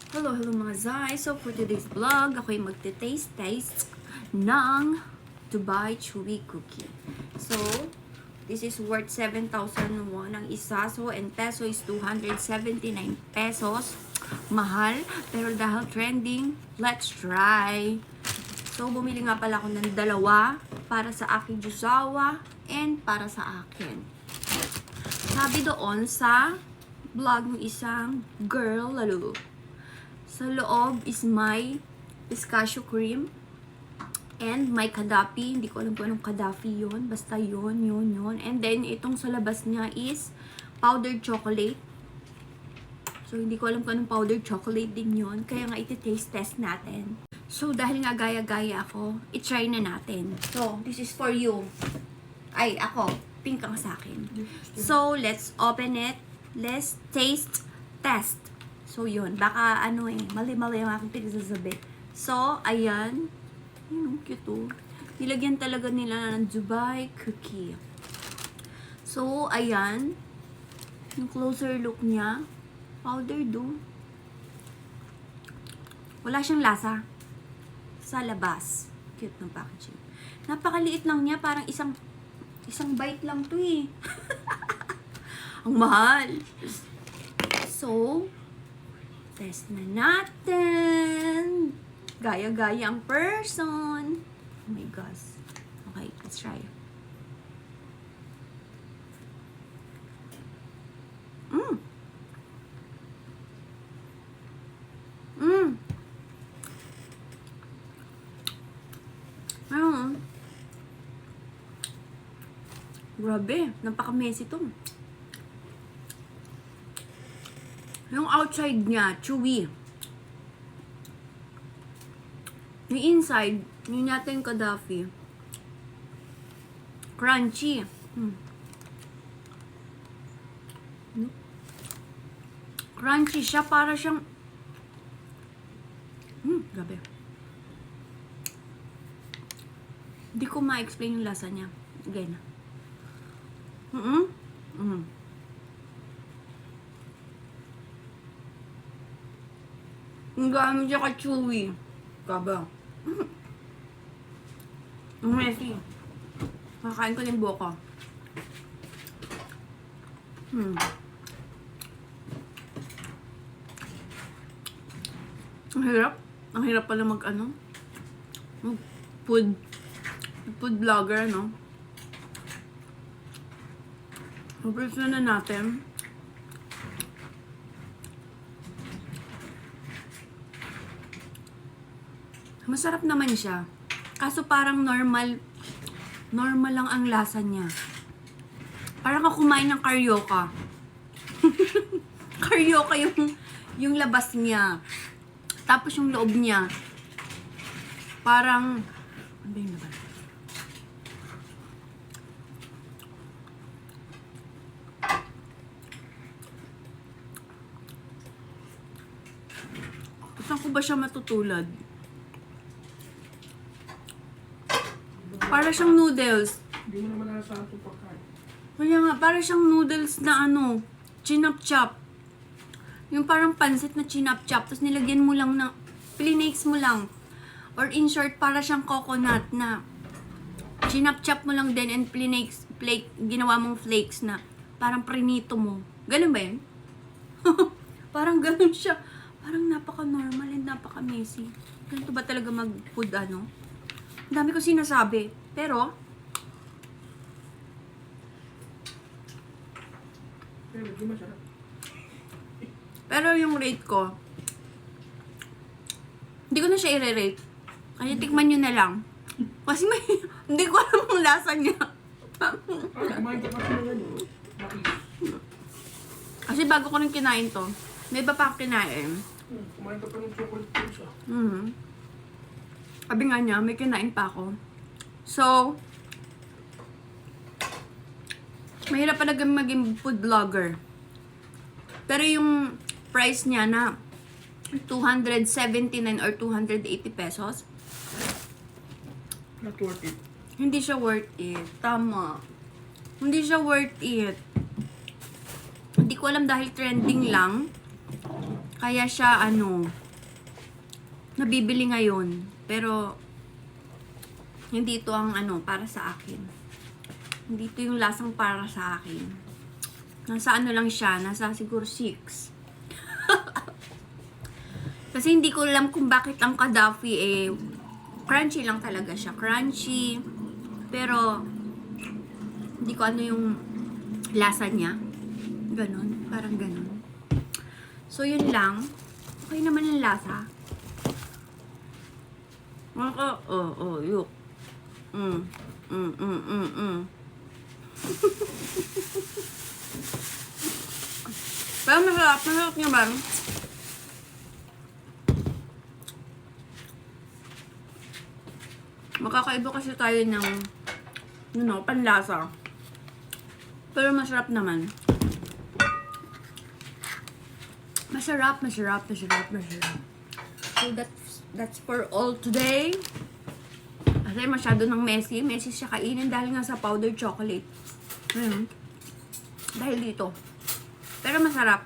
Hello mga Zai! So for today's vlog, ako'y magte-taste ng Dubai Chewy Cookie. So, this is worth 7,000 won ang isa. So, in peso is 279 pesos. Mahal, pero dahil trending, let's try! So, bumili nga pala ako ng dalawa para sa aking jusawa and para sa akin. Sabi doon sa vlog ng isang girl lalo. Sa loob is my pistachio cream and my kadafi. Hindi ko alam kung anong kadafi yun. Basta yun. And then, itong sa labas niya is powdered chocolate. So, hindi ko alam kung anong powdered chocolate din yun. Kaya nga, iti-taste test natin. So, dahil nga gaya-gaya ako, i-try na natin. So, this is for you. Ay, ako. Pink ang sa akin. So, let's open it. Let's taste test. So, yun. Baka, mali-mali yung aking pinagsasabi. So, ayan. Yung cute oh. Nilagyan talaga nila ng Dubai Cookie. So, ayan. Yung closer look niya. Powder do. Wala siyang lasa. Sa labas. Cute ng packaging. Napakaliit lang niya. Parang isang bite lang to eh. Ang mahal. So, test na natin. Gaya-gaya ang person. Oh my gosh. Okay, let's try. Ayun. Grabe, napaka-messy to. Yung outside niya, chewy. Yung inside, yun yata yung kadafi. Crunchy. Crunchy siya, para siyang... grabe. Hindi ko ma-explain yung lasa niya. Again. Ang gamit siya ka-chewy. Kaba. Ang messy. Kakain ko yung buko. Ang hirap. Ang hirap pala food vlogger, no? First na natin. Masarap naman siya. Kaso parang normal lang ang lasa niya. Parang ako kumain ng carioca. Carioca yung labas niya. Tapos yung loob niya. Parang, ano ba yung labas? Saan ko ba siya matutulad? Para siyang noodles. Hindi mo naman nasa ito pagkain. Kaya nga, para siyang noodles na chinap-chop. Yung parang pansit na chinap-chop. Tapos nilagyan mo lang na, plinakes mo lang. Or in short, para siyang coconut na chinap-chop mo lang din and ginawa mong flakes na parang prinito mo. Ganun ba yun? Parang ganun siya. Parang napaka-normal and napaka-messy. Ganito ba talaga mag-food Ang dami ko sinasabi. Pero Hindi masarap. Pero yung rate ko, hindi ko na siya i-rate. Kaya tikman nyo na lang. Kasi hindi ko alam ang lasa niya. Kumain ka kasi naman yun. Kasi bago ko rin kinain to, may iba pa akong kinain. Kumain ka pa ng chocolate pizza. Sabi nga niya, may kinain pa ako. So, mahirap talaga maging food vlogger. Pero yung price niya na 279 or 280 pesos, Not worth it. hindi siya worth it. Tama. Hindi siya worth it. Hindi ko alam dahil trending lang. Kaya siya, nabibili ngayon. Pero, hindi ito ang, para sa akin. Hindi ito yung lasang para sa akin. Nasa lang siya, nasa siguro 6. Kasi hindi ko alam kung bakit ang Gaddafi crunchy lang talaga siya. Crunchy. Pero, hindi ko ano yung lasa niya. Ganon. Parang ganon. So, yun lang. Okay naman yung lasa. Yuk. Pero masarap. Masarap niya ba? Makakaiba kasi tayo ng panlasa. Pero masarap naman. Masarap. So that's for all today. Kasi masyado ng messy. Messy siya kainin dahil nga sa powdered chocolate. Dahil dito. Pero masarap.